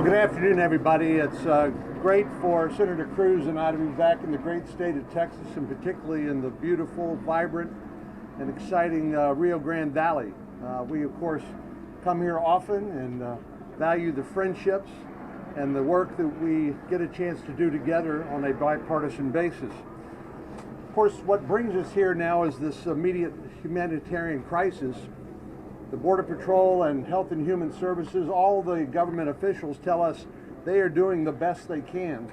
Good afternoon, everybody. It's great for Senator Cruz and I to be back in the great state of Texas, and particularly in the beautiful, vibrant, and exciting Rio Grande Valley. We, of course, come here often and value the friendships and the work that we get a chance to do together on a bipartisan basis. Of course, what brings us here now is this immediate humanitarian crisis. The Border Patrol and Health and Human Services, all the government officials tell us they are doing the best they can,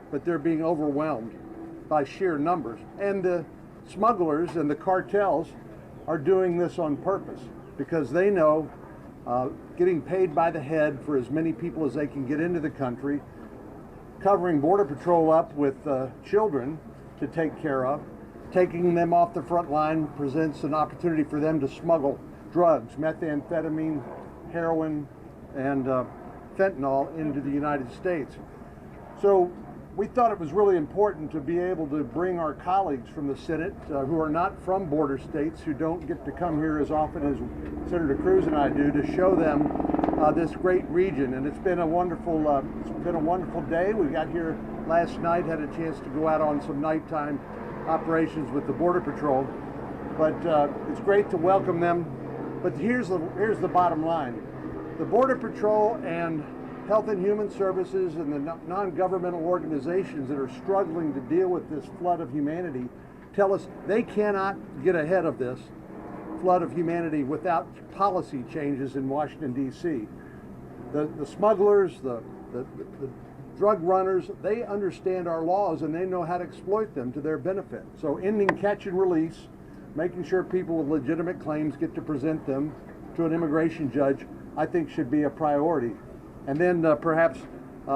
but they're being overwhelmed by sheer numbers. And the smugglers and the cartels are doing this on purpose because they know getting paid by the head for as many people as they can get into the country, covering Border Patrol up with children to take care of, taking them off the front line presents an opportunity for them to smuggle drugs, methamphetamine, heroin, and fentanyl into the United States. So we thought it was really important to be able to bring our colleagues from the Senate who are not from border states, who don't get to come here as often as Senator Cruz and I do, to show them this great region. And it's been a wonderful day. We got here last night, had a chance to go out on some nighttime operations with the Border Patrol. But it's great to welcome them. But here's the bottom line. The Border Patrol and Health and Human Services and the non-governmental organizations that are struggling to deal with this flood of humanity tell us they cannot get ahead of this flood of humanity without policy changes in Washington, D.C. The smugglers, the drug runners, they understand our laws and they know how to exploit them to their benefit. So ending catch and release, making sure people with legitimate claims get to present them to an immigration judge, I think should be a priority. And then perhaps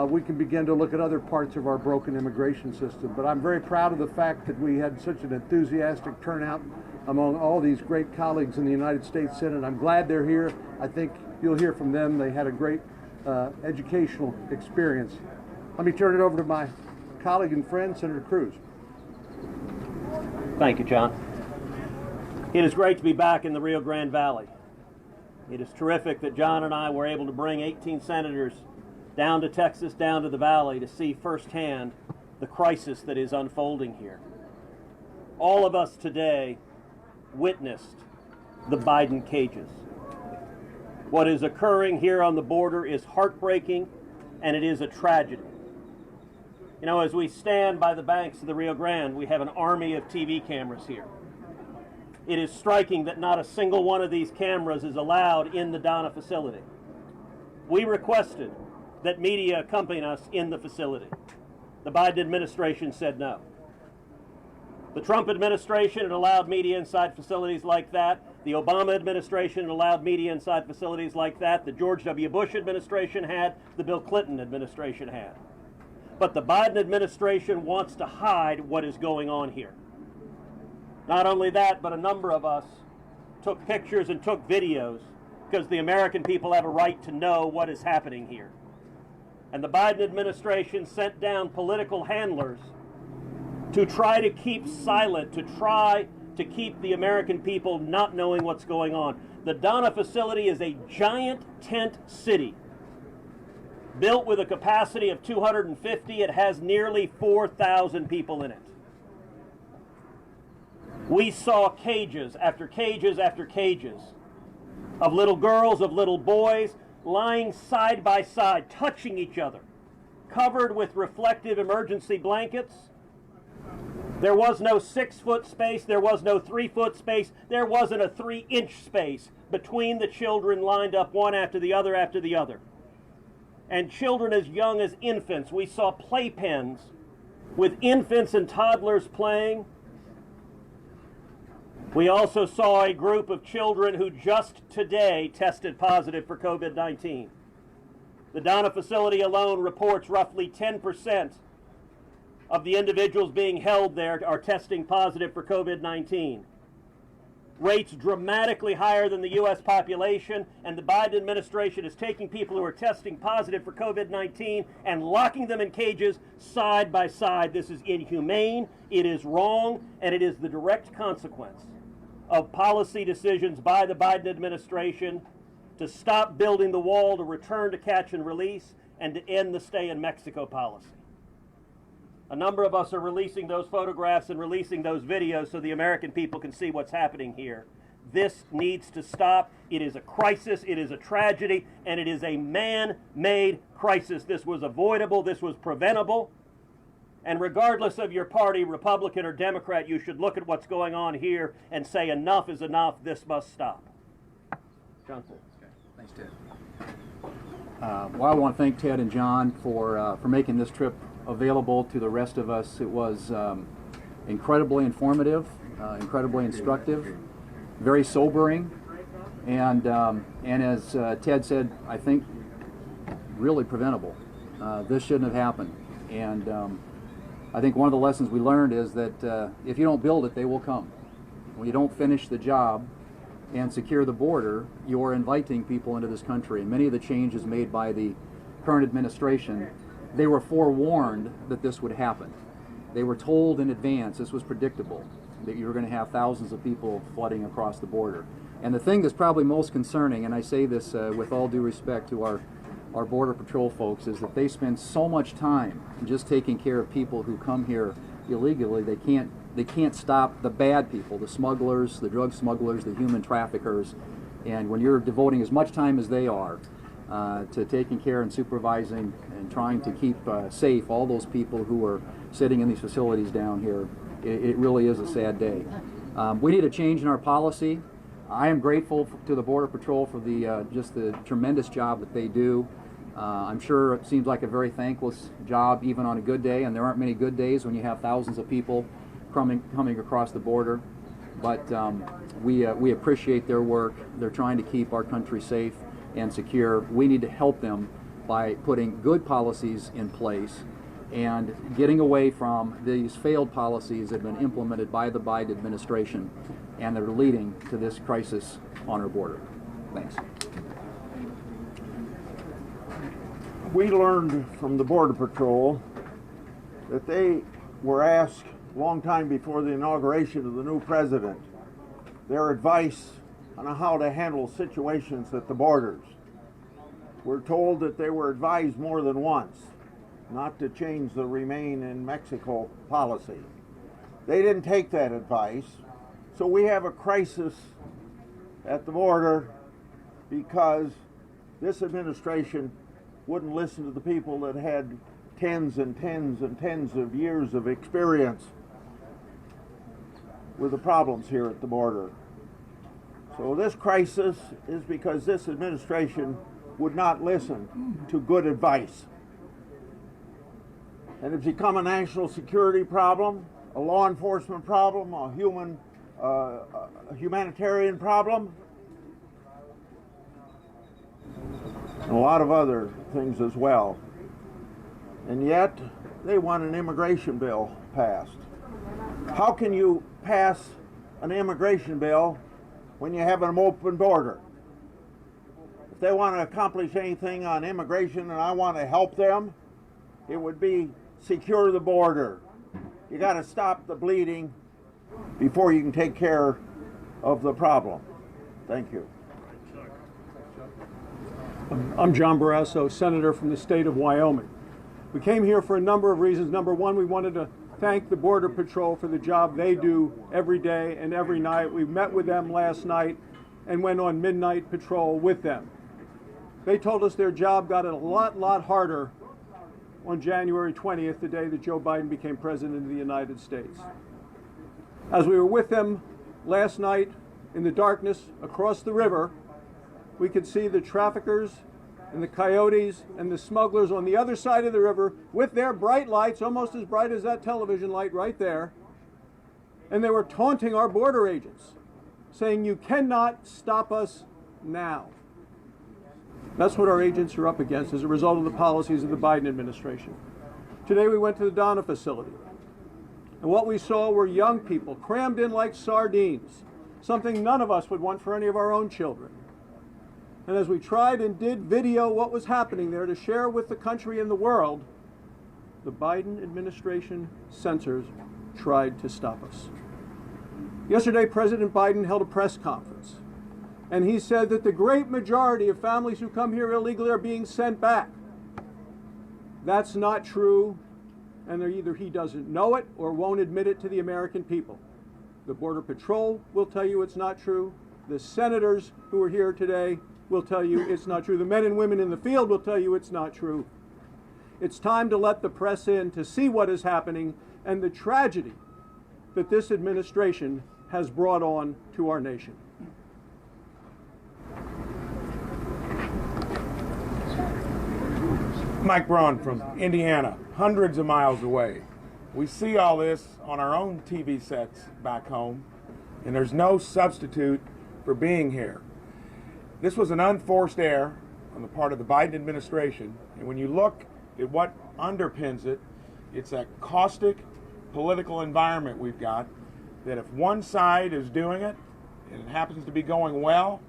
we can begin to look at other parts of our broken immigration system. But I'm very proud of the fact that we had such an enthusiastic turnout among all these great colleagues in the United States Senate. I'm glad they're here. I think you'll hear from them. They had a great educational experience. Let me turn it over to my colleague and friend, Senator Cruz. Thank you, John. It is great to be back in the Rio Grande Valley. It is terrific that John and I were able to bring 18 senators down to Texas, down to the valley, to see firsthand the crisis that is unfolding here. All of us today witnessed the Biden cages. What is occurring here on the border is heartbreaking, and it is a tragedy. You know, as we stand by the banks of the Rio Grande, we have an army of TV cameras here. It is striking that not a single one of these cameras is allowed in the Donna facility. We requested that media accompany us in the facility. The Biden administration said no. The Trump administration had allowed media inside facilities like that. The Obama administration had allowed media inside facilities like that. The George W. Bush administration had. The Bill Clinton administration had. But the Biden administration wants to hide what is going on here. Not only that, but a number of us took pictures and took videos because the American people have a right to know what is happening here. And the Biden administration sent down political handlers to try to keep silent, to try to keep the American people not knowing what's going on. The Donna facility is a giant tent city built with a capacity of 250. It has nearly 4,000 people in it. We saw cages after cages after cages of little girls, of little boys, lying side by side, touching each other, covered with reflective emergency blankets. There was no 6-foot space, there was no 3-foot space, there wasn't a 3-inch space between the children lined up one after the other after the other. And children as young as infants. We saw playpens with infants and toddlers playing. We also saw a group of children who just today tested positive for COVID-19. The Donna facility alone reports roughly 10% of the individuals being held there are testing positive for COVID-19. Rates dramatically higher than the U.S. population, and the Biden administration is taking people who are testing positive for COVID-19 and locking them in cages side by side. This is inhumane, it is wrong, and it is the direct consequence of policy decisions by the Biden administration to stop building the wall, to return to catch and release, and to end the stay in Mexico policy. A number of us are releasing those photographs and releasing those videos so the American people can see what's happening here. This needs to stop. It is a crisis, it is a tragedy, and it is a man-made crisis. This was avoidable, this was preventable. And regardless of your party, Republican or Democrat, you should look at what's going on here and say enough is enough, this must stop. John. Thanks, Ted. Well, I want to thank Ted and John for making this trip available to the rest of us. It was incredibly informative, incredibly instructive, very sobering, and as Ted said, I think really preventable. This shouldn't have happened, and I think one of the lessons we learned is that if you don't build it, they will come. When you don't finish the job and secure the border, you're inviting people into this country. And many of the changes made by the current administration, they were forewarned that this would happen. They were told in advance, this was predictable, that you were going to have thousands of people flooding across the border. And the thing that's probably most concerning, and I say this with all due respect to our Border Patrol folks, is that they spend so much time just taking care of people who come here illegally. They can't stop the bad people, the smugglers, the drug smugglers, the human traffickers. And when you're devoting as much time as they are to taking care and supervising and trying to keep safe all those people who are sitting in these facilities down here, it really is a sad day. We need a change in our policy. I am grateful to the Border Patrol for just the tremendous job that they do. I'm sure it seems like a very thankless job even on a good day, and there aren't many good days when you have thousands of people coming across the border. But we appreciate their work. They're trying to keep our country safe and secure. We need to help them by putting good policies in place and getting away from these failed policies that have been implemented by the Biden administration and that are leading to this crisis on our border. Thanks. We learned from the Border Patrol that they were asked a long time before the inauguration of the new president their advice on how to handle situations at the borders. We're told that they were advised more than once not to change the Remain in Mexico policy. They didn't take that advice, so we have a crisis at the border because this administration wouldn't listen to the people that had tens and tens and tens of years of experience with the problems here at the border. So this crisis is because this administration would not listen to good advice. And it's become a national security problem, a law enforcement problem, a humanitarian problem, and a lot of other things as well. And yet, they want an immigration bill passed. How can you pass an immigration bill when you have an open border? If they want to accomplish anything on immigration and I want to help them, it would be secure the border. You got to stop the bleeding before you can take care of the problem. Thank you. I'm John Barrasso, Senator from the state of Wyoming. We came here for a number of reasons. Number one, we wanted to thank the Border Patrol for the job they do every day and every night. We met with them last night and went on midnight patrol with them. They told us their job got a lot harder on January 20th, the day that Joe Biden became president of the United States. As we were with them last night in the darkness across the river, we could see the traffickers and the coyotes and the smugglers on the other side of the river with their bright lights, almost as bright as that television light right there. And they were taunting our border agents, saying, "You cannot stop us now." That's what our agents are up against as a result of the policies of the Biden administration. Today we went to the Donna facility, and what we saw were young people crammed in like sardines, something none of us would want for any of our own children. And as we tried and did video what was happening there to share with the country and the world, the Biden administration censors tried to stop us. Yesterday, President Biden held a press conference, and he said that the great majority of families who come here illegally are being sent back. That's not true, and either he doesn't know it or won't admit it to the American people. The Border Patrol will tell you it's not true. The senators who are here today will tell you it's not true. The men and women in the field will tell you it's not true. It's time to let the press in to see what is happening and the tragedy that this administration has brought on to our nation. Mike Braun from Indiana, hundreds of miles away. We see all this on our own TV sets back home, and there's no substitute for being here. This was an unforced error on the part of the Biden administration, and when you look at what underpins it, it's a caustic political environment we've got, that if one side is doing it, and it happens to be going well,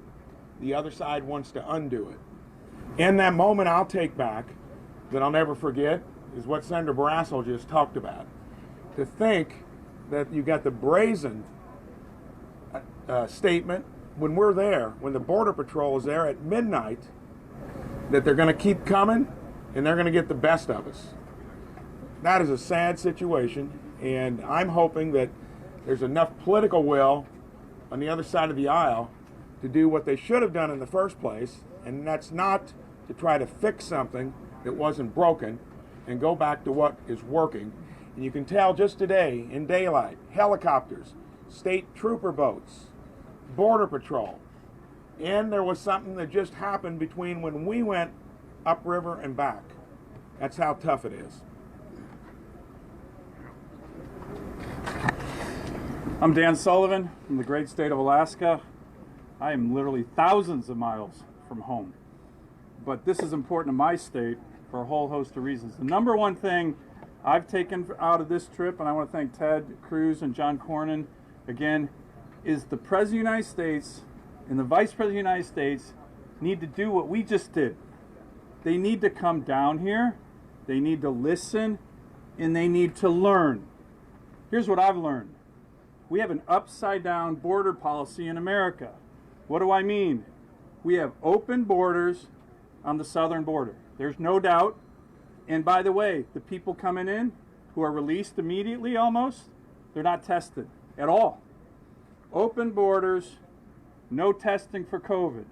the other side wants to undo it. In that moment I'll take back, that I'll never forget, is what Senator Barrasso just talked about. To think that you got the brazen statement when we're there, when the Border Patrol is there at midnight, that they're going to keep coming and they're going to get the best of us. That is a sad situation, and I'm hoping that there's enough political will on the other side of the aisle to do what they should have done in the first place, and that's not to try to fix something that wasn't broken and go back to what is working. And you can tell just today in daylight, helicopters, state trooper boats, Border Patrol, and there was something that just happened between when we went upriver and back. That's how tough it is. I'm Dan Sullivan from the great state of Alaska. I am literally thousands of miles from home. But this is important to my state for a whole host of reasons. The number one thing I've taken out of this trip, and I want to thank Ted Cruz and John Cornyn again, is the President of the United States and the Vice President of the United States need to do what we just did. They need to come down here, they need to listen, and they need to learn. Here's what I've learned. We have an upside down border policy in America. What do I mean? We have open borders on the southern border. There's no doubt. And by the way, the people coming in who are released immediately almost, they're not tested at all. Open borders, no testing for COVID.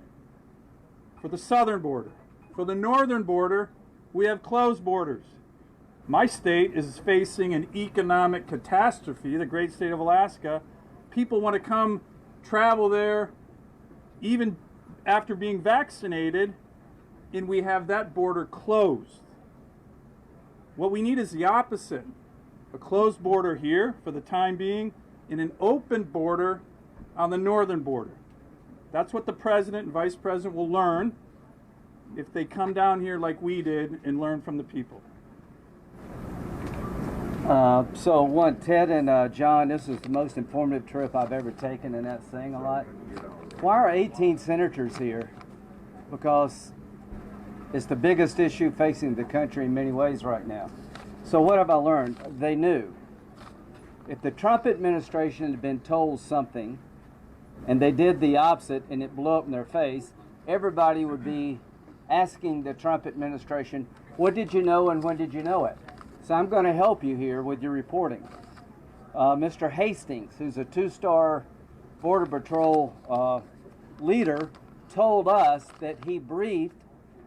For the southern border. For the northern border, we have closed borders. My state is facing an economic catastrophe, the great state of Alaska. People want to come travel there even after being vaccinated, and we have that border closed. What we need is the opposite. A closed border here for the time being, and an open border on the northern border. That's what the President and Vice President will learn if they come down here like we did and learn from the people. So Ted and John, this is the most informative trip I've ever taken, and that's saying a lot. Why are 18 senators here? Because it's the biggest issue facing the country in many ways right now. So what have I learned? They knew. If the Trump administration had been told something and they did the opposite and it blew up in their face, everybody would be asking the Trump administration, what did you know and when did you know it? So I'm going to help you here with your reporting. Mr. Hastings, who's a 2-star Border Patrol leader, told us that he briefed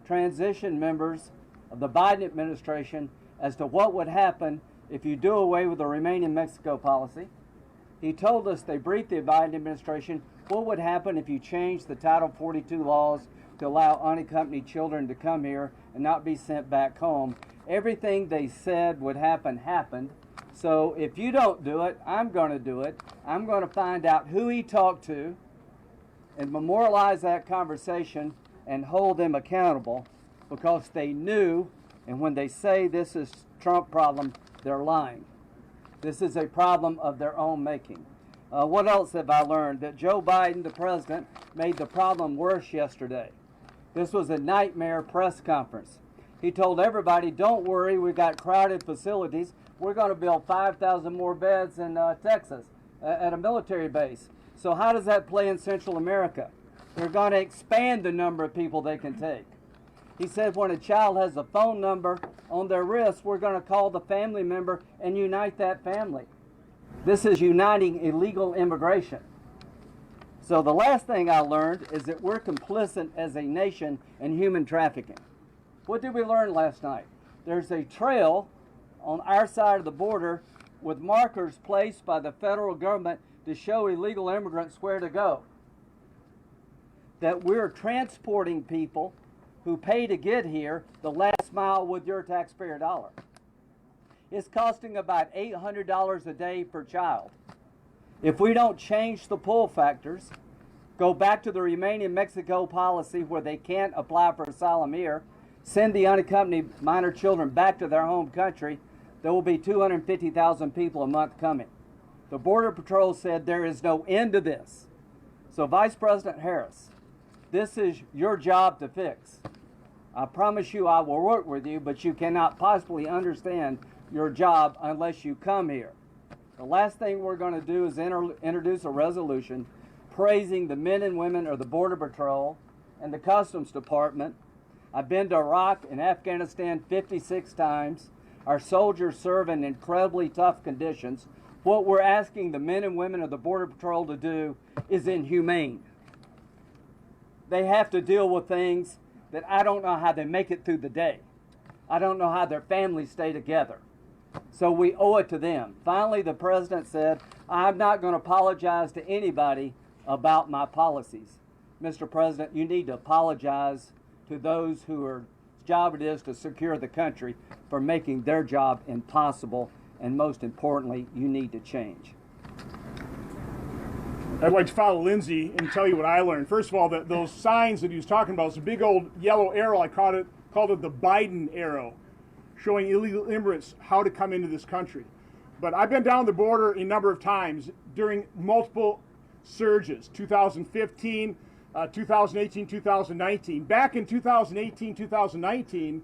transition members of the Biden administration as to what would happen if you do away with the Remain in Mexico policy. He told us they briefed the Biden administration what would happen if you changed the Title 42 laws to allow unaccompanied children to come here and not be sent back home. Everything they said would happen happened. So if you don't do it, I'm going to do it. I'm going to find out who he talked to and memorialize that conversation and hold them accountable, because they knew, and when they say this is Trump problem, they're lying. This is a problem of their own making. What else have I learned? That Joe Biden, the president, made the problem worse yesterday. This was a nightmare press conference. He told everybody, don't worry, we've got crowded facilities. We're going to build 5,000 more beds in Texas at a military base. So how does that play in Central America? They're going to expand the number of people they can take. He said when a child has a phone number on their wrist, we're going to call the family member and unite that family. This is uniting illegal immigration. So the last thing I learned is that we're complicit as a nation in human trafficking. What did we learn last night? There's a trail on our side of the border with markers placed by the federal government to show illegal immigrants where to go. That we're transporting people who pay to get here the last mile with your taxpayer dollar. It's costing about $800 a day per child. If we don't change the pull factors, go back to the Remain in Mexico policy where they can't apply for asylum here, send the unaccompanied minor children back to their home country, there will be 250,000 people a month coming. The Border Patrol said there is no end to this. So Vice President Harris, this is your job to fix. I promise you I will work with you, but you cannot possibly understand your job unless you come here. The last thing we're going to do is introduce a resolution praising the men and women of the Border Patrol and the Customs Department. I've been to Iraq and Afghanistan 56 times. Our soldiers serve in incredibly tough conditions. What we're asking the men and women of the Border Patrol to do is inhumane. They have to deal with things that I don't know how they make it through the day. I don't know how their families stay together. So we owe it to them. Finally, the president said, I'm not going to apologize to anybody about my policies. Mr. President, you need to apologize to those whose job it is to secure the country for making their job impossible, and most importantly, you need to change. I'd like to follow Lindsay and tell you what I learned. First of all, those signs that he was talking about, it's a big old yellow arrow. I called it the Biden arrow, showing illegal immigrants how to come into this country. But I've been down the border a number of times during multiple surges, 2015, 2018, 2019. Back in 2018, 2019,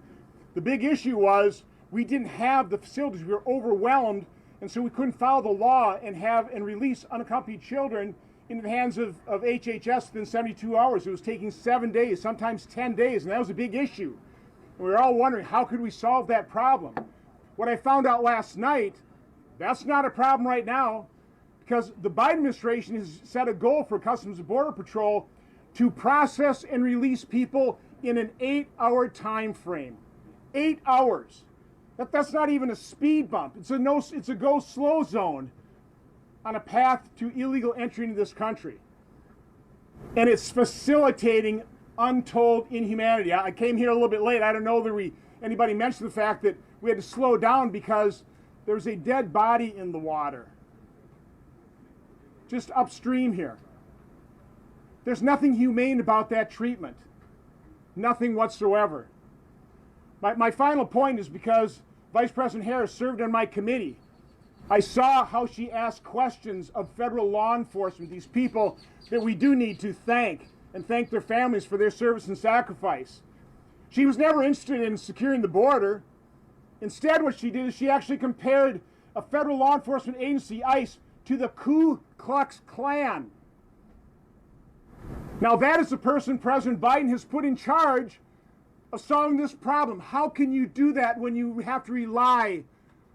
the big issue was we didn't have the facilities. We were overwhelmed, and so we couldn't follow the law and release unaccompanied children in the hands of HHS within 72 hours. It was taking 7 days, sometimes 10 days, and that was a big issue. And we were all wondering, how could we solve that problem? What I found out last night, that's not a problem right now, because the Biden administration has set a goal for Customs and Border Patrol to process and release people in an 8-hour time frame. 8 hours. That's not even a speed bump. It's a go slow zone on a path to illegal entry into this country. And it's facilitating untold inhumanity. I came here a little bit late. I don't know that anybody mentioned the fact that we had to slow down because there was a dead body in the water. Just upstream here. There's nothing humane about that treatment. Nothing whatsoever. My final point is because Vice President Harris served on my committee. I saw how she asked questions of federal law enforcement, these people that we do need to thank, and thank their families for their service and sacrifice. She was never interested in securing the border. Instead, what she did is she actually compared a federal law enforcement agency, ICE, to the Ku Klux Klan. Now that is the person President Biden has put in charge of solving this problem. How can you do that when you have to rely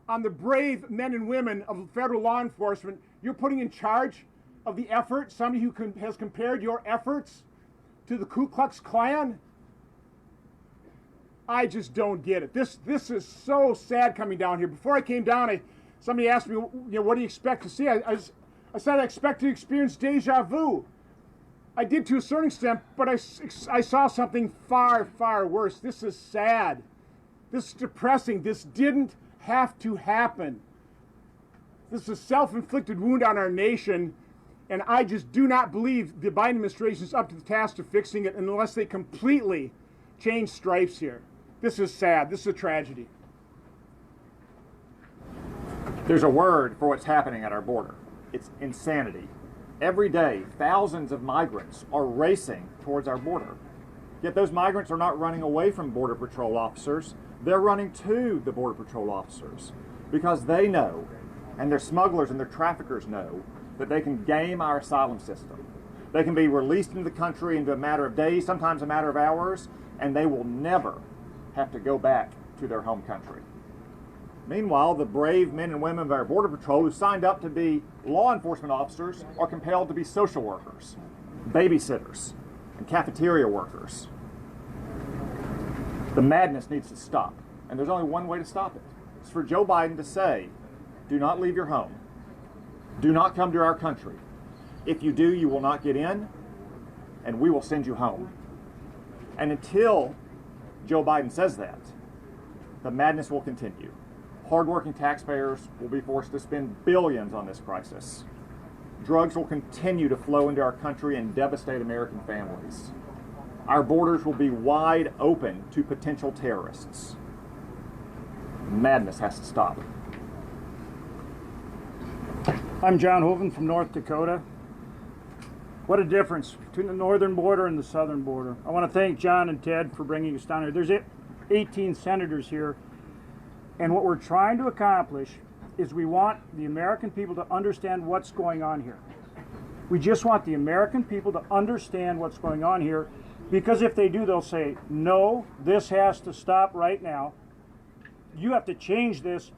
on the brave men and women of federal law enforcement? You're putting in charge of the effort, somebody who has compared your efforts to the Ku Klux Klan? I just don't get it. This is so sad coming down here. Before I came down, somebody asked me, what do you expect to see? I said I expect to experience deja vu. I did to a certain extent, but I saw something far, far worse. This is sad. This is depressing. This didn't have to happen. This is a self-inflicted wound on our nation, and I just do not believe the Biden administration is up to the task of fixing it unless they completely change stripes here. This is sad. This is a tragedy. There's a word for what's happening at our border. It's insanity. Every day, thousands of migrants are racing towards our border. Yet those migrants are not running away from Border Patrol officers. They're running to the Border Patrol officers because they know, and their smugglers and their traffickers know, that they can game our asylum system. They can be released into the country into a matter of days, sometimes a matter of hours, and they will never have to go back to their home country. Meanwhile, the brave men and women of our Border Patrol who signed up to be law enforcement officers are compelled to be social workers, babysitters, and cafeteria workers. The madness needs to stop, and there's only one way to stop it. It's for Joe Biden to say, do not leave your home. Do not come to our country. If you do, you will not get in, and we will send you home. And until Joe Biden says that, the madness will continue. Hardworking taxpayers will be forced to spend billions on this crisis. Drugs will continue to flow into our country and devastate American families. Our borders will be wide open to potential terrorists. Madness has to stop. I'm John Hoven from North Dakota. What a difference between the northern border and the southern border. I want to thank John and Ted for bringing us down here. There's 18 senators here, and what we're trying to accomplish is we want the American people to understand what's going on here. We just want the American people to understand what's going on here, because if they do, they'll say, no, this has to stop right now. You have to change this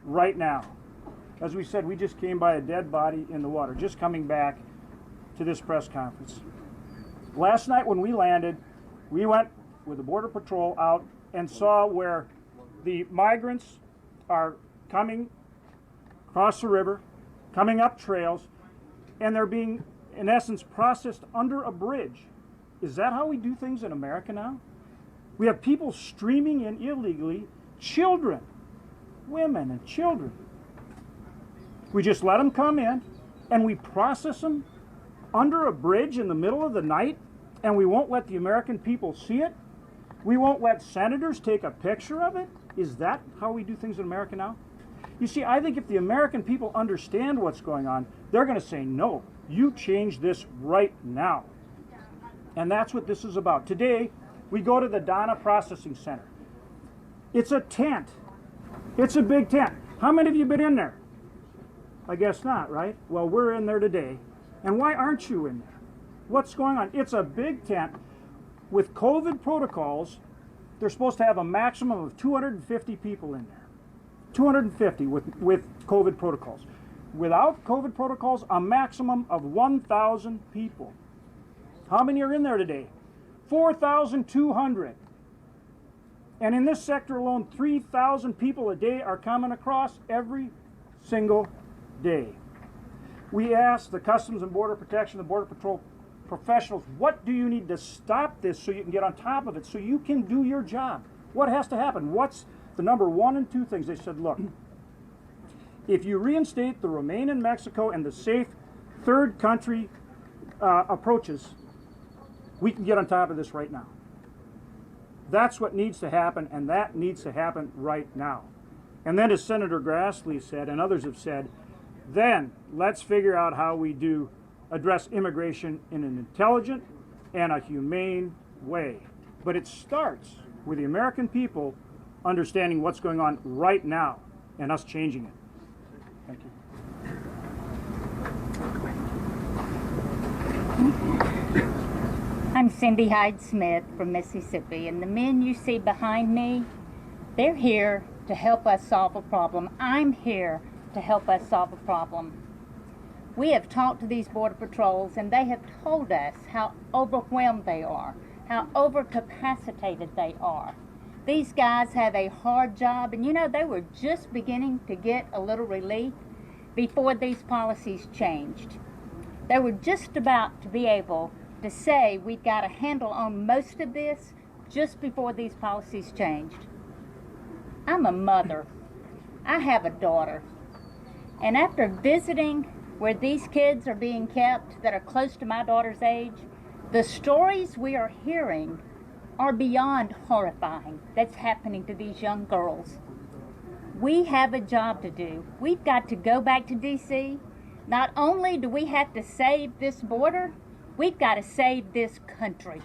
right now. As we said, we just came by a dead body in the water, just coming back to this press conference. Last night when we landed, we went with the Border Patrol out and saw where the migrants are coming across the river, coming up trails, and they're being, in essence, processed under a bridge. Is that how we do things in America now? We have people streaming in illegally, children, women and children. We just let them come in, and we process them under a bridge in the middle of the night, and we won't let the American people see it? We won't let senators take a picture of it? Is that how we do things in America now? You see, I think if the American people understand what's going on, they're going to say, no, you change this right now. And that's what this is about. Today, we go to the Donna Processing Center. It's a tent. It's a big tent. How many of you been in there? I guess not, right? Well, we're in there today. And why aren't you in there? What's going on? It's a big tent with COVID protocols. They're supposed to have a maximum of 250 people in there. 250 with COVID protocols. Without COVID protocols, a maximum of 1,000 people. How many are in there today? 4,200. And in this sector alone, 3,000 people a day are coming across every single day. We asked the Customs and Border Protection, the Border Patrol professionals, what do you need to stop this so you can get on top of it, so you can do your job? What has to happen? What's the number one and two things? They said, look, if you reinstate the Remain in Mexico and the safe third country approaches, we can get on top of this right now. That's what needs to happen, and that needs to happen right now. And then, as Senator Grassley said, and others have said, then let's figure out how we do address immigration in an intelligent and a humane way. But it starts with the American people understanding what's going on right now and us changing it. Thank you. I'm Cindy Hyde Smith from Mississippi, and the men you see behind me, they're here to help us solve a problem. I'm here to help us solve a problem. We have talked to these Border Patrols, and they have told us how overwhelmed they are, how overcapacitated they are. These guys have a hard job, and you know, they were just beginning to get a little relief before these policies changed. They were just about to be able to say we've got a handle on most of this just before these policies changed. I'm a mother. I have a daughter. And after visiting where these kids are being kept that are close to my daughter's age, the stories we are hearing are beyond horrifying that's happening to these young girls. We have a job to do. We've got to go back to D.C. Not only do we have to save this border, we've got to save this country.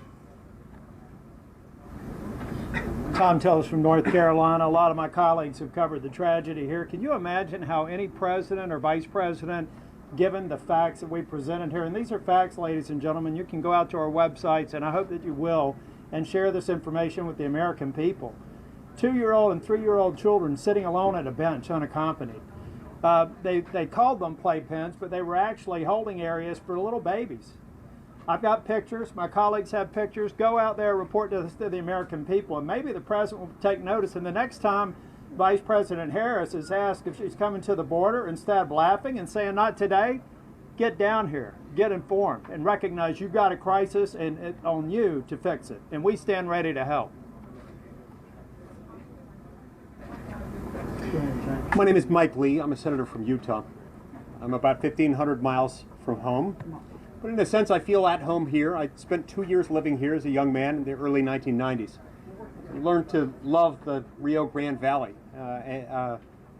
Tom Tellis from North Carolina. A lot of my colleagues have covered the tragedy here. Can you imagine how any president or vice president given the facts that we presented here. And these are facts, ladies and gentlemen. You can go out to our websites, and I hope that you will, and share this information with the American people. 2-year-old and 3-year-old children sitting alone at a bench unaccompanied. They called them playpens, but they were actually holding areas for little babies. I've got pictures. My colleagues have pictures. Go out there, report this to the American people, and maybe the president will take notice. And the next time Vice President Harris is asked if she's coming to the border, instead of laughing and saying, "Not today," get down here, get informed, and recognize you've got a crisis and it's on you to fix it. And we stand ready to help. My name is Mike Lee. I'm a senator from Utah. I'm about 1,500 miles from home. But in a sense, I feel at home here. I spent 2 years living here as a young man in the early 1990s. I learned to love the Rio Grande Valley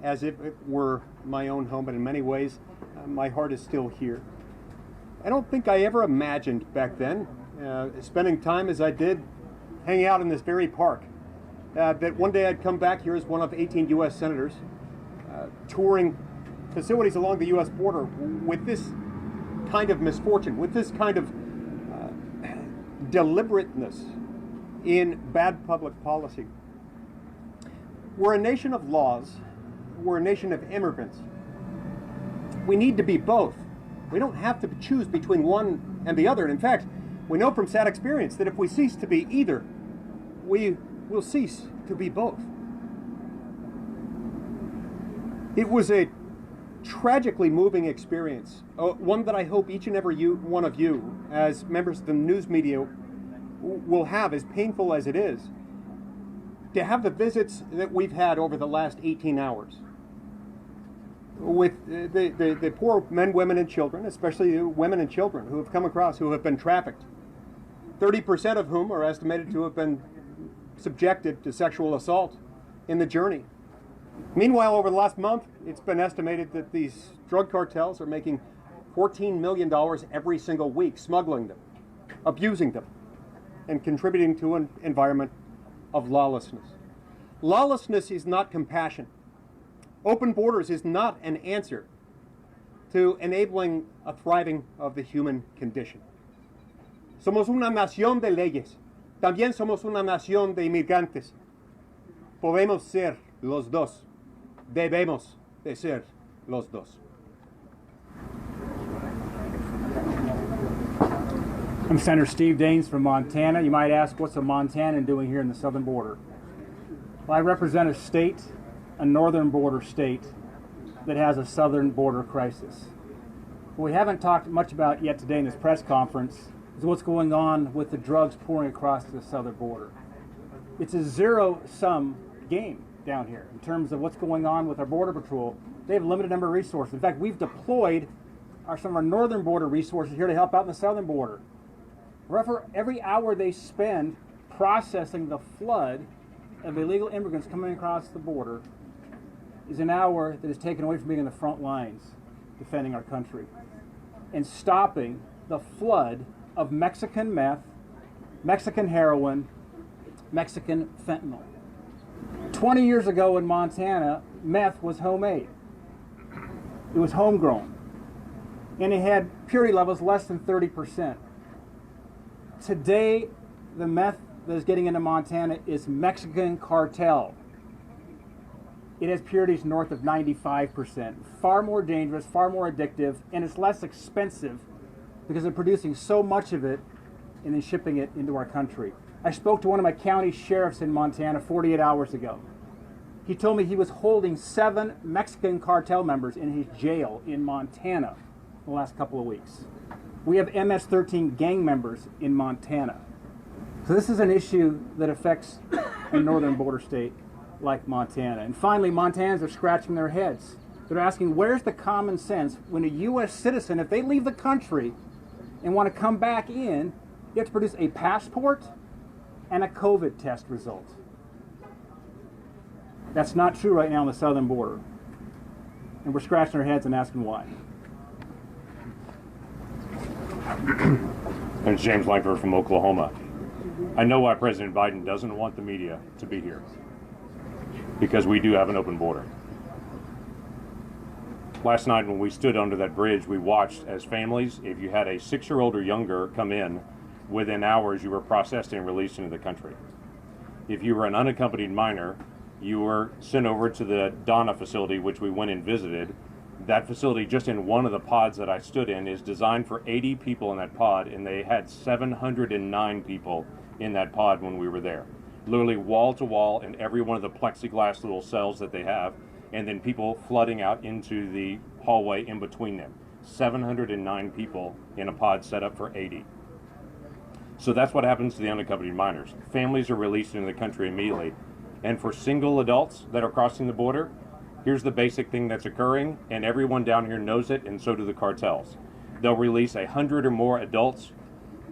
as if it were my own home, but in many ways, my heart is still here. I don't think I ever imagined back then, spending time as I did, hanging out in this very park, that one day I'd come back here as one of 18 U.S. senators, touring facilities along the U.S. border with this kind of misfortune, with this kind of deliberateness in bad public policy. We're a nation of laws. We're a nation of immigrants. We need to be both. We don't have to choose between one and the other. And in fact, we know from sad experience that if we cease to be either, we will cease to be both. It was a tragically moving experience, one that I hope each and every one of you, as members of the news media, will have, as painful as it is, to have the visits that we've had over the last 18 hours with the poor men, women, and children, especially women and children who have come across, who have been trafficked, 30% of whom are estimated to have been subjected to sexual assault in the journey. Meanwhile, over the last month, it's been estimated that these drug cartels are making $14 million every single week, smuggling them, abusing them, and contributing to an environment of lawlessness. Lawlessness is not compassion. Open borders is not an answer to enabling a thriving of the human condition. Somos una nación de leyes. También somos una nación de inmigrantes. Podemos ser los dos. Debemos de ser los dos. I'm Senator Steve Daines from Montana. You might ask, what's a Montanan doing here in the southern border? Well, I represent a state, a northern border state, that has a southern border crisis. What we haven't talked much about yet today in this press conference is what's going on with the drugs pouring across the southern border. It's a zero-sum game down here in terms of what's going on with our Border Patrol. They have a limited number of resources. In fact, we've deployed some of our northern border resources here to help out in the southern border. For every hour they spend processing the flood of illegal immigrants coming across the border is an hour that is taken away from being in the front lines defending our country and stopping the flood of Mexican meth, Mexican heroin, Mexican fentanyl. 20 years ago in Montana, meth was homemade. It was homegrown. And it had purity levels less than 30%. Today, the meth that is getting into Montana is Mexican cartel. It has purities north of 95%. Far more dangerous, far more addictive, and it's less expensive because they're producing so much of it and then shipping it into our country. I spoke to one of my county sheriffs in Montana 48 hours ago. He told me he was holding 7 Mexican cartel members in his jail in Montana in the last couple of weeks. We have MS-13 gang members in Montana. So this is an issue that affects a northern border state like Montana. And finally, Montanans are scratching their heads. They're asking, where's the common sense when a U.S. citizen, if they leave the country and want to come back in, you have to produce a passport and a COVID test result. That's not true right now on the southern border. And we're scratching our heads and asking why. It's James Langford from Oklahoma. I know why President Biden doesn't want the media to be here. Because we do have an open border. Last night when we stood under that bridge, we watched as families, if you had a 6-year-old or younger come in, within hours you were processed and released into the country. If you were an unaccompanied minor, you were sent over to the Donna facility, which we went and visited. That facility, just in one of the pods that I stood in, is designed for 80 people in that pod, and they had 709 people in that pod when we were there. Literally wall to wall in every one of the plexiglass little cells that they have, and then people flooding out into the hallway in between them. 709 people in a pod set up for 80. So that's what happens to the unaccompanied minors. Families are released into the country immediately. And for single adults that are crossing the border, here's the basic thing that's occurring, and everyone down here knows it, and so do the cartels. They'll release 100 or more adults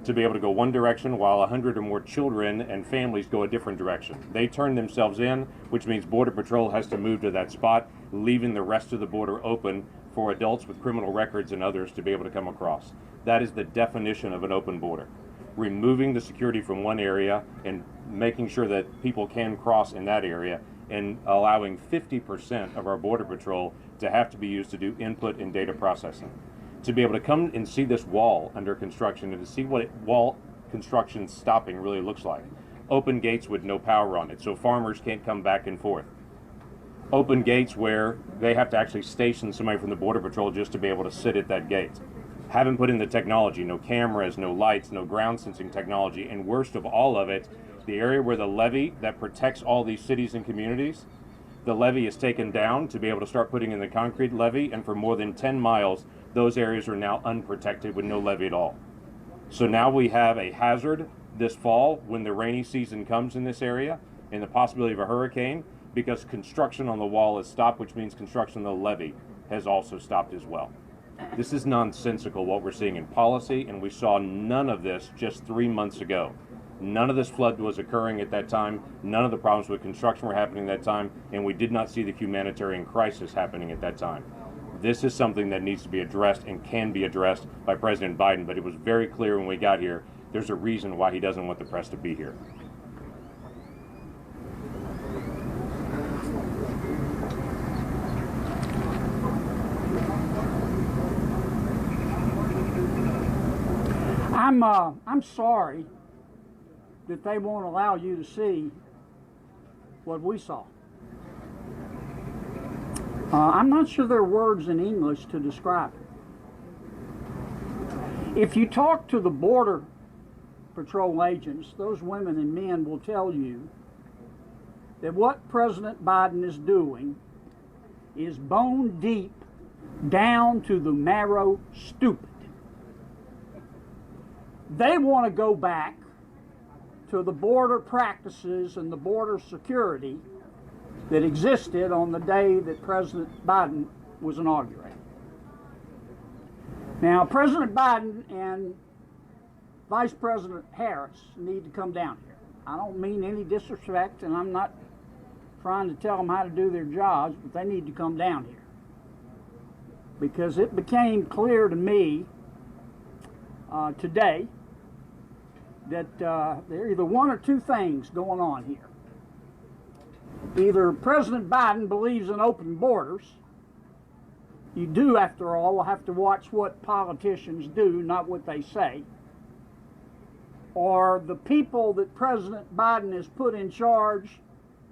to be able to go one direction, while 100 or more children and families go a different direction. They turn themselves in, which means Border Patrol has to move to that spot, leaving the rest of the border open for adults with criminal records and others to be able to come across. That is the definition of an open border. Removing the security from one area and making sure that people can cross in that area, and allowing 50% of our Border Patrol to have to be used to do input and data processing. To be able to come and see this wall under construction and to see what wall construction stopping really looks like. Open gates with no power on it, so farmers can't come back and forth. Open gates where they have to actually station somebody from the Border Patrol just to be able to sit at that gate. Haven't put in the technology, no cameras, no lights, no ground sensing technology, and worst of all of it, the area where the levee that protects all these cities and communities, the levee is taken down to be able to start putting in the concrete levee, and for more than 10 miles, those areas are now unprotected with no levee at all. So now we have a hazard this fall when the rainy season comes in this area, and the possibility of a hurricane, because construction on the wall is stopped, which means construction on the levee has also stopped as well. This is nonsensical what we're seeing in policy, and we saw none of this just 3 months ago. None of this flood was occurring at that time. None of the problems with construction were happening at that time, and we did not see the humanitarian crisis happening at that time. This is something that needs to be addressed and can be addressed by President Biden, but it was very clear when we got here, there's a reason why he doesn't want the press to be here. I'm sorry that they won't allow you to see what we saw. I'm not sure there are words in English to describe it. If you talk to the Border Patrol agents, those women and men will tell you that what President Biden is doing is bone deep down to the marrow stupid. They want to go back to the border practices and the border security that existed on the day that President Biden was inaugurated. Now, President Biden and Vice President Harris need to come down here. I don't mean any disrespect, and I'm not trying to tell them how to do their jobs, but they need to come down here. Because it became clear to me today that there are either one or two things going on here. Either President Biden believes in open borders. You do, after all, have to watch what politicians do, not what they say. Or the people that President Biden has put in charge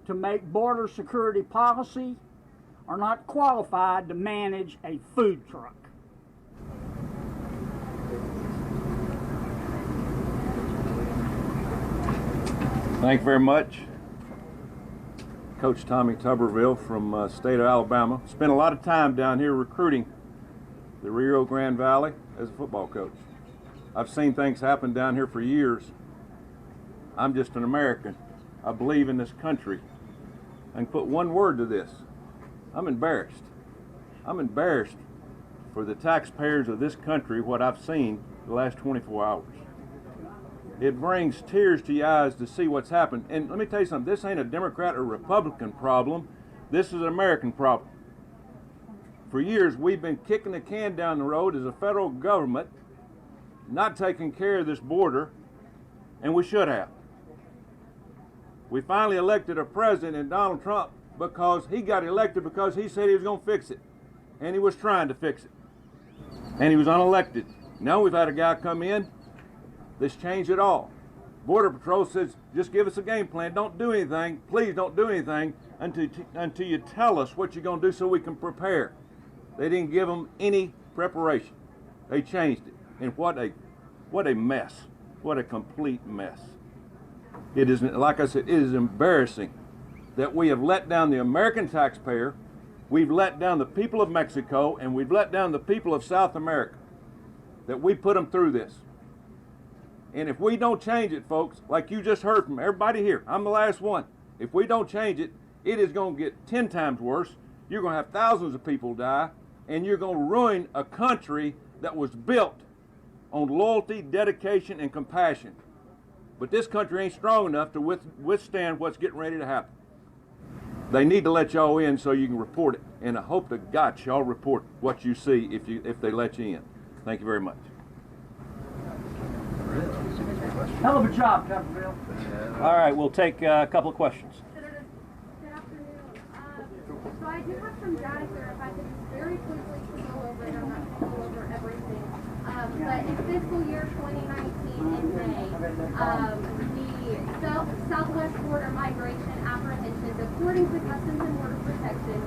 to make border security policy are not qualified to manage a food truck. Thank you very much. Coach Tommy Tuberville from state of Alabama. Spent a lot of time down here recruiting the Rio Grande Valley as a football coach. I've seen things happen down here for years. I'm just an American. I believe in this country. I can put one word to this. I'm embarrassed. I'm embarrassed for the taxpayers of this country, what I've seen the last 24 hours. It brings tears to your eyes to see what's happened. And let me tell you something, this ain't a Democrat or Republican problem. This is an American problem. For years, we've been kicking the can down the road as a federal government, not taking care of this border, and we should have. We finally elected a president in Donald Trump because he got elected because he said he was going to fix it. and he was trying to fix it. And he was unelected. Now we've had a guy come in that's changed it all. Border Patrol says, just give us a game plan. Don't do anything. Please don't do anything until you tell us what you're going to do so we can prepare. They didn't give them any preparation. They changed it. And what a mess. What a complete mess. It is, like I said, it is embarrassing that we have let down the American taxpayer, we've let down the people of Mexico, and we've let down the people of South America, that we put them through this. And if we don't change it, folks, like you just heard from everybody here, I'm the last one. If we don't change it, it is going to get 10 times worse. You're going to have thousands of people die, and you're going to ruin a country that was built on loyalty, dedication, and compassion. But this country ain't strong enough to withstand what's getting ready to happen. They need to let y'all in so you can report it. And I hope to God y'all report what you see if they let you in. Thank you very much. Hell of a job, Bill. All right, we'll take a couple of questions. Good afternoon. So I do have some data here. If I could just very quickly go over it, I'm not going to go over everything. But in fiscal year 2019 in May, the Southwest border migration apprehensions, according to Customs and Border Protection,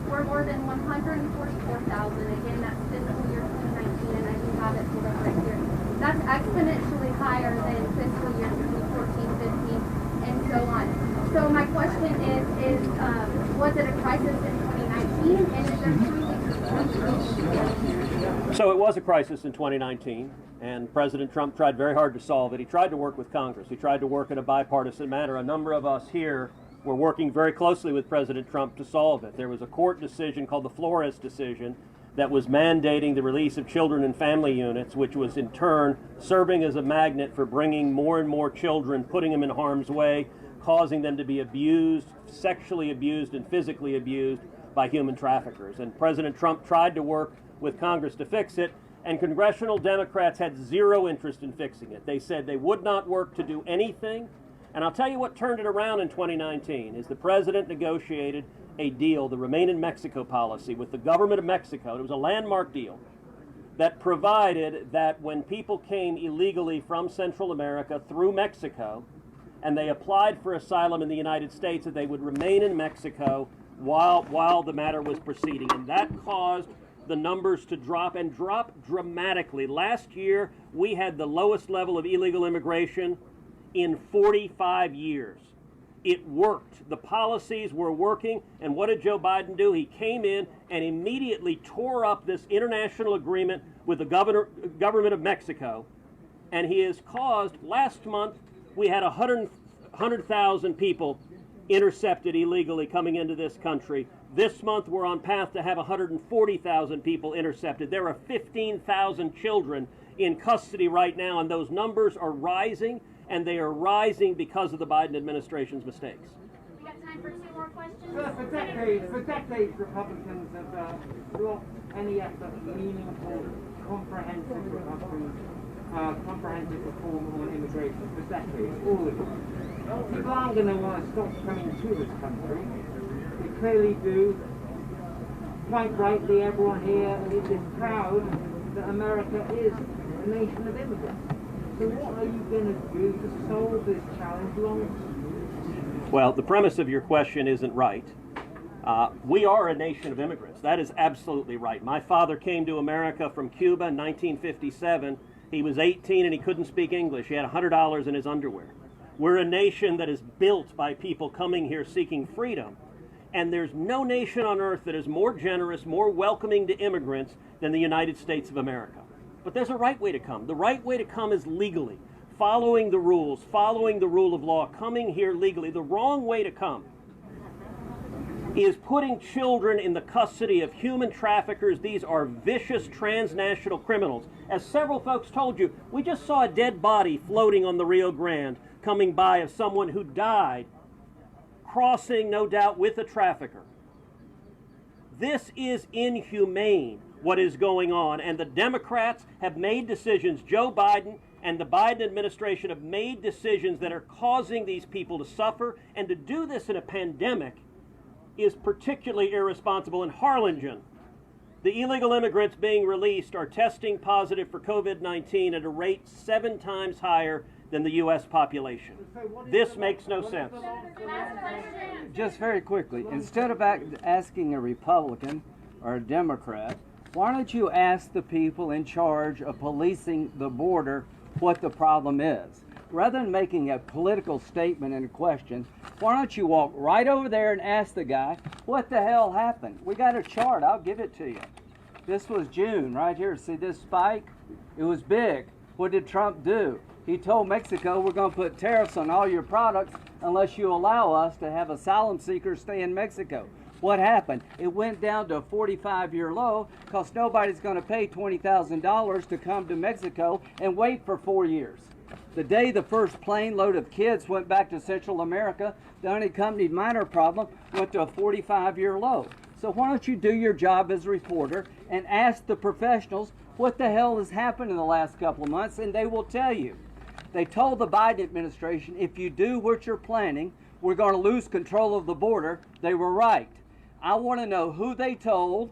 were more than 144,000. Again, that's fiscal year 2019, and I do have it pulled up right here. That's exponentially higher than fiscal year 2014, 15, and so on. So my question is was it a crisis in 2019, and is there truly? So it was a crisis in 2019, and President Trump tried very hard to solve it. He tried to work with Congress. He tried to work in a bipartisan manner. A number of us here were working very closely with President Trump to solve it. There was a court decision called the Flores decision that was mandating the release of children and family units, which was in turn serving as a magnet for bringing more and more children, putting them in harm's way, causing them to be abused, sexually abused and physically abused by human traffickers. And President Trump tried to work with Congress to fix it, and congressional Democrats had zero interest in fixing it. They said they would not work to do anything. And I'll tell you what turned it around in 2019 is the president negotiated a deal, the Remain in Mexico policy, with the government of Mexico. It was a landmark deal that provided that when people came illegally from Central America through Mexico and they applied for asylum in the United States, that they would remain in Mexico while the matter was proceeding. And that caused the numbers to drop, and drop dramatically. Last year, we had the lowest level of illegal immigration in 45 years. It worked. The policies were working, and what did Joe Biden do? He came in and immediately tore up this international agreement with the government of Mexico, and he has caused, last month, we had 100,000 people intercepted illegally coming into this country. This month, we're on path to have 140,000 people intercepted. There are 15,000 children in custody right now, and those numbers are rising, and they are rising because of the Biden administration's mistakes. We got time for 2 more questions. For decades, Republicans have brought any effort of meaningful, comprehensive reform on immigration. For decades, all of it. People aren't going to want to stop coming to this country. They clearly do. Quite rightly, everyone here is proud that America is a nation of immigrants. So what are you going to do to solve this challenge long term? Well, the premise of your question isn't right. We are a nation of immigrants. That is absolutely right. My father came to America from Cuba in 1957. He was 18 and he couldn't speak English. He had $100 in his underwear. We're a nation that is built by people coming here seeking freedom. And there's no nation on earth that is more generous, more welcoming to immigrants than the United States of America. But there's a right way to come. The right way to come is legally, following the rules, following the rule of law, coming here legally. The wrong way to come is putting children in the custody of human traffickers. These are vicious transnational criminals. As several folks told you, we just saw a dead body floating on the Rio Grande coming by of someone who died, crossing, no doubt, with a trafficker. This is inhumane, what is going on, and the Democrats have made decisions. Joe Biden and the Biden administration have made decisions that are causing these people to suffer, and to do this in a pandemic is particularly irresponsible. In Harlingen, The illegal immigrants being released are testing positive for COVID-19 at a rate 7 times higher than the U.S. population. This makes no sense. Just very quickly, instead of asking a Republican or a Democrat, why don't you ask the people in charge of policing the border what the problem is? Rather than making a political statement and a question, why don't you walk right over there and ask the guy, what the hell happened? We got a chart, I'll give it to you. This was June, right here. See this spike? It was big. What did Trump do? He told Mexico, we're going to put tariffs on all your products unless you allow us to have asylum seekers stay in Mexico. What happened? It went down to a 45-year low because nobody's going to pay $20,000 to come to Mexico and wait for 4 years. The day the first plane load of kids went back to Central America, the unaccompanied minor problem went to a 45-year low. So why don't you do your job as a reporter and ask the professionals what the hell has happened in the last couple of months, and they will tell you. They told the Biden administration, if you do what you're planning, we're going to lose control of the border. They were right. I want to know who they told,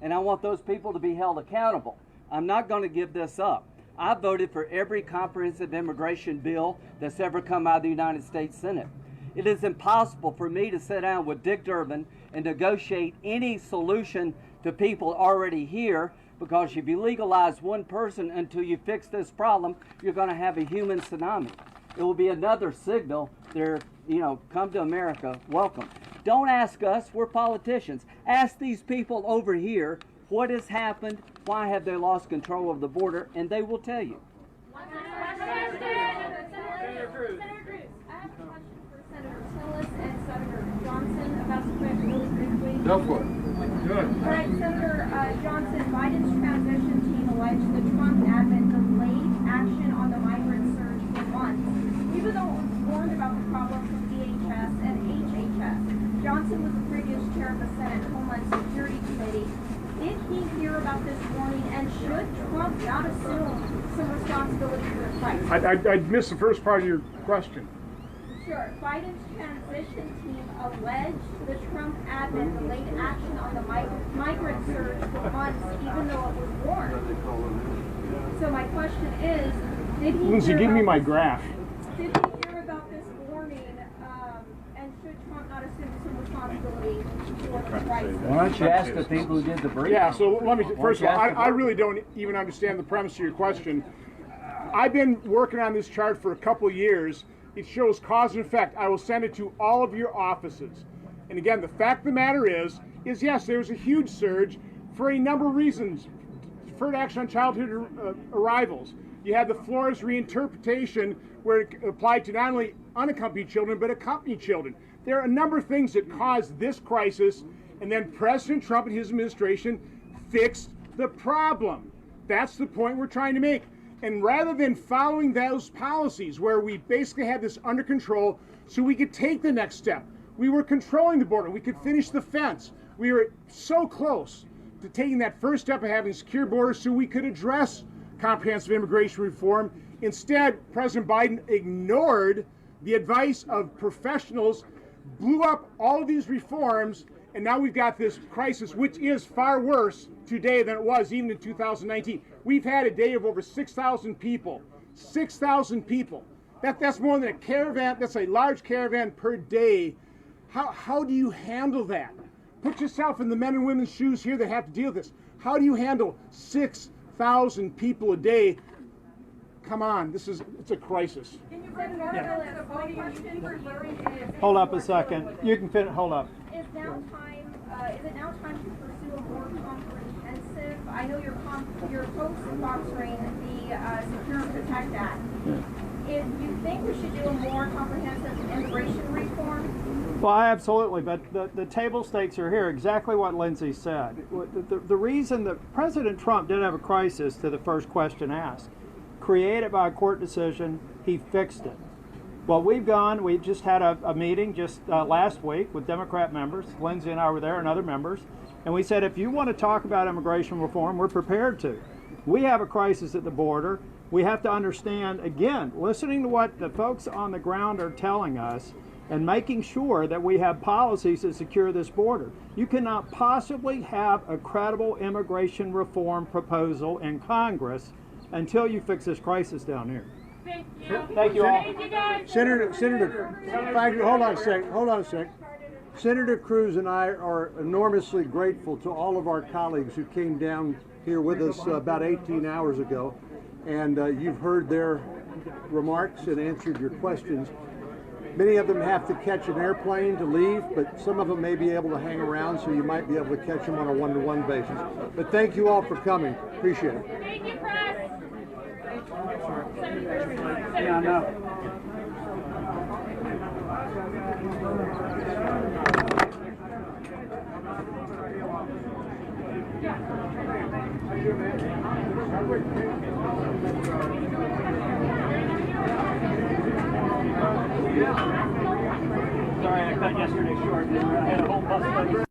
and I want those people to be held accountable. I'm not going to give this up. I voted for every comprehensive immigration bill that's ever come out of the United States Senate. It is impossible for me to sit down with Dick Durbin and negotiate any solution to people already here, because if you legalize one person until you fix this problem, you're going to have a human tsunami. It will be another signal there, come to America, welcome. Don't ask us, we're politicians. Ask these people over here what has happened, why have they lost control of the border, and they will tell you. Senator Cruz. I have a question for Senator Tillis and Senator Johnson about something really briefly. Go for it. Good. All right, Senator Johnson, Biden's transition team alleged the Trump admin delayed action on the migrant surge for months, even though it was warned about the problem from DHS and HHS. Johnson was the previous chair of the Senate Homeland Security Committee. Did he hear about this warning, and should Trump not assume some responsibility for the crisis? I missed the first part of your question. Sure. Biden's transition team alleged the Trump admin delayed action on the migrant surge for months, even though it was warned. So my question is, did he Lindsay, give me my graph. Did he hear about this warning, and should Trump not assume some responsibility for the crisis? Why don't you ask the people who did the briefing? Yeah, so let me, first of all, I really don't even understand the premise of your question. I've been working on this chart for a couple years. It shows cause and effect. I will send it to all of your offices. And again, the fact of the matter is yes, there's a huge surge for a number of reasons. Deferred action on childhood arrivals. You had the Flores reinterpretation where it applied to not only unaccompanied children, but accompanied children. There are a number of things that caused this crisis, and then President Trump and his administration fixed the problem. That's the point we're trying to make. And rather than following those policies where we basically had this under control so we could take the next step, we were controlling the border, we could finish the fence. We were so close to taking that first step of having secure borders so we could address comprehensive immigration reform. Instead, President Biden ignored the advice of professionals, blew up all of these reforms, and now we've got this crisis, which is far worse today than it was even in 2019. We've had a day of over 6,000 people. 6,000 people. That's more than a caravan. That's a large caravan per day. How do you handle that? Put yourself in the men and women's shoes here that have to deal with this. How do you handle 6,000 people a day? Come on, it's a crisis. Can you bring more Yeah. question for hearing? Hold up a second. You can finish. Hold up. Is it now time to pursue a more comprehensive? I know you're co-sponsoring the Secure and Protect Act. If you think we should do a more comprehensive immigration reform? Well, absolutely, but the table stakes are here. Exactly what Lindsay said. The reason that President Trump did have a crisis, to the first question asked, created by a court decision, he fixed it. Well, we've just had a meeting just last week with Democrat members. Lindsay and I were there and other members. And we said, if you want to talk about immigration reform, we're prepared to. We have a crisis at the border. We have to understand, again, listening to what the folks on the ground are telling us, and making sure that we have policies that secure this border. You cannot possibly have a credible immigration reform proposal in Congress until you fix this crisis down here. Thank you all. Senator, thank you. Hold on a sec. Senator Cruz and I are enormously grateful to all of our colleagues who came down here with us about 18 hours ago, and you've heard their remarks and answered your questions. Many of them have to catch an airplane to leave, but some of them may be able to hang around, so you might be able to catch them on a one-to-one basis. But thank you all for coming. Appreciate it. Thank you, press. Yeah, I know. Sorry, I cut yesterday short. I had a whole bus.